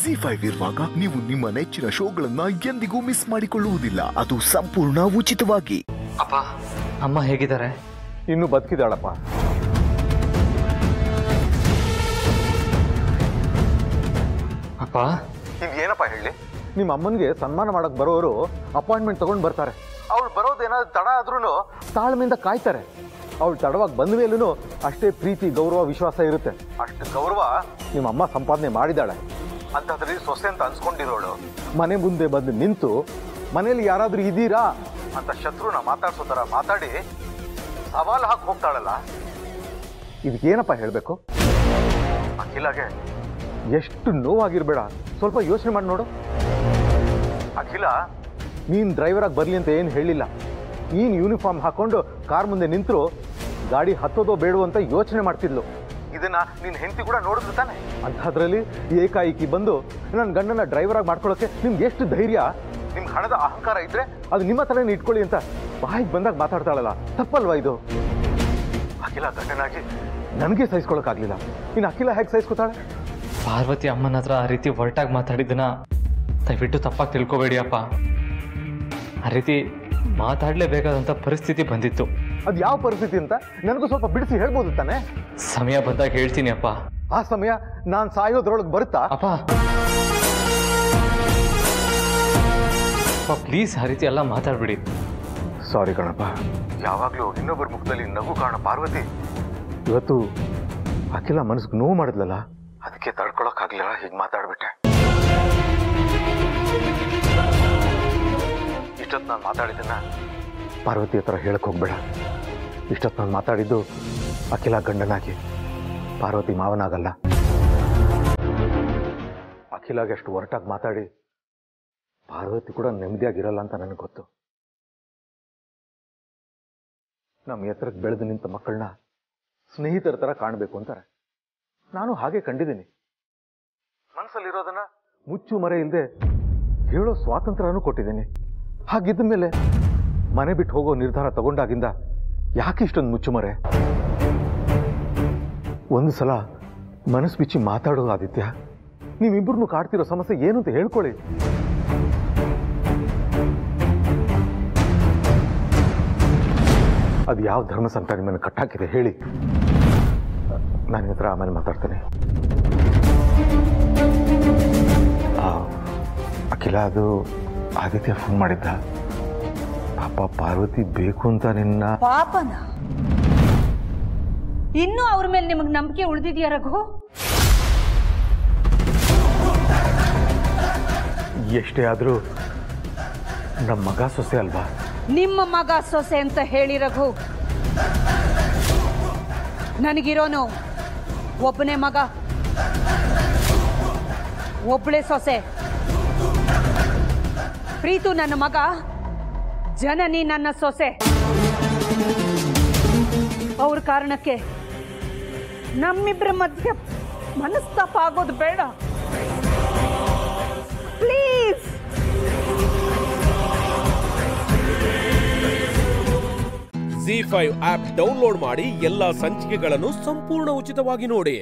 ಜಿ5 ಇರುವಾಗ ನೀವು ನಿಮ್ಮ ನೆಚ್ಚಿನ ಶೋಗಳನ್ನ ಎಂದಿಗೂ ಮಿಸ್ ಮಾಡಿಕೊಳ್ಳುವುದಿಲ್ಲ. ಅದು ಸಂಪೂರ್ಣ ಉಚಿತವಾಗಿ. ಅಪ್ಪ, ಅಮ್ಮ ಹೇಗಿದ್ದಾರೆ? ಇನ್ನು ಬದುಕಿದಾಳಪ್ಪ. ಅಪ್ಪ, ಏನಪ್ಪ ಹೇಳಿ? ನಿಮ್ಮ ಅಮ್ಮನಿಗೆ ಸನ್ಮಾನ ಮಾಡಕ್ ಬರೋರು ಅಪಾಯಿಂಟ್ಮೆಂಟ್ ತಗೊಂಡು ಬರ್ತಾರೆ. ಅವಳು ಬರೋದೇನಾದ್ರು ತಡ ಆದ್ರೂ ತಾಳ್ಮೆಯಿಂದ ಕಾಯ್ತಾರೆ. ಅವಳು ತಡವಾಗಿ ಬಂದ ಮೇಲೂ ಅಷ್ಟೇ ಪ್ರೀತಿ, ಗೌರವ, ವಿಶ್ವಾಸ ಇರುತ್ತೆ. ಅಷ್ಟು ಗೌರವ ನಿಮ್ಮ ಅಮ್ಮ ಸಂಪಾದನೆ ಮಾಡಿದಾಳೆ. ಅಂಥದ್ರಲ್ಲಿ ಸೊಸೆ ಅಂತ ಅನ್ಸ್ಕೊಂಡಿರೋಳು ಮನೆ ಮುಂದೆ ಬಂದು ನಿಂತು ಮನೇಲಿ ಯಾರಾದ್ರೂ ಇದ್ದೀರಾ ಅಂತ ಶತ್ರುನ ಮಾತಾಡ್ಸೋ ಥರ ಮಾತಾಡಿ ಸವಾಲು ಹಾಕಿ ಹೋಗ್ತಾಳಲ್ಲ, ಇದಕ್ಕೇನಪ್ಪ ಹೇಳಬೇಕು? ಅಖಿಲಾಗೆ ಎಷ್ಟು ನೋವಾಗಿರ್ಬೇಡ, ಸ್ವಲ್ಪ ಯೋಚನೆ ಮಾಡಿ ನೋಡು. ಅಖಿಲ ನೀನು ಡ್ರೈವರಾಗಿ ಬರಲಿ ಅಂತ ಏನು ಹೇಳಿಲ್ಲ. ನೀನು ಯೂನಿಫಾರ್ಮ್ ಹಾಕೊಂಡು ಕಾರ್ ಮುಂದೆ ನಿಂತರು ಗಾಡಿ ಹತ್ತೋದೋ ಬೇಡೋ ಅಂತ ಯೋಚನೆ ಮಾಡ್ತಿದ್ಲು. ಇದನ್ನ ನಿನ್ನ ಹೆಂಡತಿ ಕೂಡ ನೋಡಿದ್ರು ತಾನೆ. ಅಂಥದ್ರಲ್ಲಿ ಏಕಾಏಕಿ ಬಂದು ನನ್ನ ಗಂಡನ ಡ್ರೈವರಾಗಿ ಮಾಡ್ಕೊಳ್ಳೋಕೆ ನಿಮ್ಗೆ ಎಷ್ಟು ಧೈರ್ಯ? ನಿಮ್ಗೆ ಹಣದ ಅಹಂಕಾರ ಇದ್ರೆ ಅದು ನಿಮ್ಮ ತಲೆನೇ ಇಟ್ಕೊಳ್ಳಿ ಅಂತ ಬಾಯಿಗೆ ಬಂದಾಗ ಮಾತಾಡ್ತಾಳಲ್ಲ, ತಪ್ಪಲ್ವಾ ಇದು? ಅಖಿಲ ಗಂಡನಾಗಿ ನನಗೆ ಸಹಿಸ್ಕೊಳಕ್ಕಾಗ್ಲಿಲ್ಲ, ಇನ್ನು ಅಖಿಲ ಹೇಗೆ ಸಹಿಸ್ಕೊತಾಳೆ? ಪಾರ್ವತಿ ಅಮ್ಮನ ಹತ್ರ ಆ ರೀತಿ ಹೊರಟಾಗಿ ಮಾತಾಡಿದ್ದನ್ನ ದಯವಿಟ್ಟು ತಪ್ಪಾಗಿ ತಿಳ್ಕೊಬೇಡಿ ಅಪ್ಪ. ಆ ರೀತಿ ಮಾತಾಡಲೇಬೇಕಾದಂಥ ಪರಿಸ್ಥಿತಿ ಬಂದಿತ್ತು. ಅದು ಯಾವ ಪರಿಸ್ಥಿತಿ ಅಂತ ನನಗೂ ಸ್ವಲ್ಪ ಬಿಡಿಸಿ ಹೇಳ್ಬೋದು ತಾನೆ? ಸಮಯ ಬಂದಾಗ ಹೇಳ್ತೀನಿ ಅಪ್ಪ. ಆ ಸಮಯ ನಾನು ಸಾಯೋದ್ರೊಳಗೆ ಬರುತ್ತಾ? ಅಪ್ಪ ಪ್ಲೀಸ್ ಆ ರೀತಿ ಎಲ್ಲ ಮಾತಾಡ್ಬಿಡಿ. ಸಾರಿ ಕಣಪ್ಪ. ಯಾವಾಗಲೂ ಇನ್ನೊಬ್ಬರ ಮುಖದಲ್ಲಿ ನಗು ಕಾರಣ ಪಾರ್ವತಿ ಇವತ್ತು ಅಖಿಲ ಮನಸ್ಸಿಗೆ ನೋವು ಮಾಡಿದ್ಲಲ್ಲ, ಅದಕ್ಕೆ ತಡ್ಕೊಳಕ್ಕಾಗ್ಲಿಲ್ಲ, ಹೀಗೆ ಮಾತಾಡ್ಬಿಟ್ಟೆ. ಇಷ್ಟೊತ್ತು ನಾನು ಮಾತಾಡಿದ್ದನ್ನ ಪಾರ್ವತಿ ಹತ್ರ ಹೇಳಕ್ ಹೋಗ್ಬೇಡ. ಇಷ್ಟೊತ್ತು ನಾನು ಮಾತಾಡಿದ್ದು ಅಖಿಲ ಗಂಡನಾಗಿ, ಪಾರ್ವತಿ ಮಾವನಾಗಲ್ಲ. ಅಖಿಲಾಗೆ ಅಷ್ಟು ಒರಟಾಗಿ ಮಾತಾಡಿ ಪಾರ್ವತಿ ಕೂಡ ನೆಮ್ಮದಿಯಾಗಿರಲ್ಲ ಅಂತ ನನಗೆ ಗೊತ್ತು. ನಮ್ಮ ಎತ್ತರಕ್ಕೆ ಬೆಳೆದು ನಿಂತ ಮಕ್ಕಳನ್ನ ಸ್ನೇಹಿತರ ಥರ ಕಾಣಬೇಕು ಅಂತಾರೆ. ನಾನು ಹಾಗೆ ಕಂಡಿದ್ದೀನಿ. ಮನಸ್ಸಲ್ಲಿರೋದನ್ನ ಮುಚ್ಚು ಮರೆ ಇಲ್ಲದೆ ಹೇಳೋ ಸ್ವಾತಂತ್ರ್ಯನೂ ಕೊಟ್ಟಿದ್ದೀನಿ. ಹಾಗಿದ್ದ ಮೇಲೆ ಮನೆ ಬಿಟ್ಟು ಹೋಗೋ ನಿರ್ಧಾರ ತಗೊಂಡಾಗಿಂದ ಯಾಕೆ ಇಷ್ಟೊಂದು ಮುಚ್ಚುಮರೆ? ಒಂದು ಸಲ ಮನಸ್ಸು ಬಿಚ್ಚಿ ಮಾತಾಡೋ ಆದಿತ್ಯ, ನೀವಿಬ್ಬರನ್ನು ಕಾಡ್ತಿರೋ ಸಮಸ್ಯೆ ಏನು ಅಂತ ಹೇಳ್ಕೊಳ್ಳಿ. ಅದು ಯಾವ ಧರ್ಮ ಸಂತ ನಿಮ್ಮನ್ನು ಕಟ್ಟಾಕಿದೆ ಹೇಳಿ? ನಾನು ಹತ್ರ ಆಮೇಲೆ ಮಾತಾಡ್ತೇನೆ. ಅಖಿಲ, ಅದು ಆದಿತ್ಯ ಫೋನ್ ಮಾಡಿದ್ದ. ಪಾಪ ಪಾರ್ವತಿ ಬೇಕು ಅಂತ ನಿನ್ನ. ಪಾಪನ ಇನ್ನೂ ಅವ್ರ ಮೇಲೆ ನಿಮಗೆ ನಂಬಿಕೆ ಉಳಿದಿದ್ಯಾ ರಘು? ಎಷ್ಟೇ ಆದ್ರೂ ನಮ್ಮ ಮಗ ಸೊಸೆ ಅಲ್ವಾ? ನಿಮ್ಮ ಮಗ ಸೊಸೆ ಅಂತ ಹೇಳಿ ರಘು, ನನಗಿರೋನು ಒಬ್ಬನೇ ಮಗ, ಒಬ್ಬಳೇ ಸೊಸೆ. ಪ್ರೀತು ನನ್ನ ಮಗ, ಜನನಿ ನನ್ನ ಸೊಸೆ. ಅವ್ರ ಕಾರಣಕ್ಕೆ ನಮ್ಮಿಬ್ಬರ ಮಧ್ಯೆ ಮನಸ್ತಾಪ ಆಗೋದು ಬೇಡ ಪ್ಲೀಸ್. ಜಿ5 ಆಪ್ ಡೌನ್ಲೋಡ್ ಮಾಡಿ ಎಲ್ಲಾ ಸಂಚಿಕೆಗಳನ್ನು ಸಂಪೂರ್ಣ ಉಚಿತವಾಗಿ ನೋಡಿ.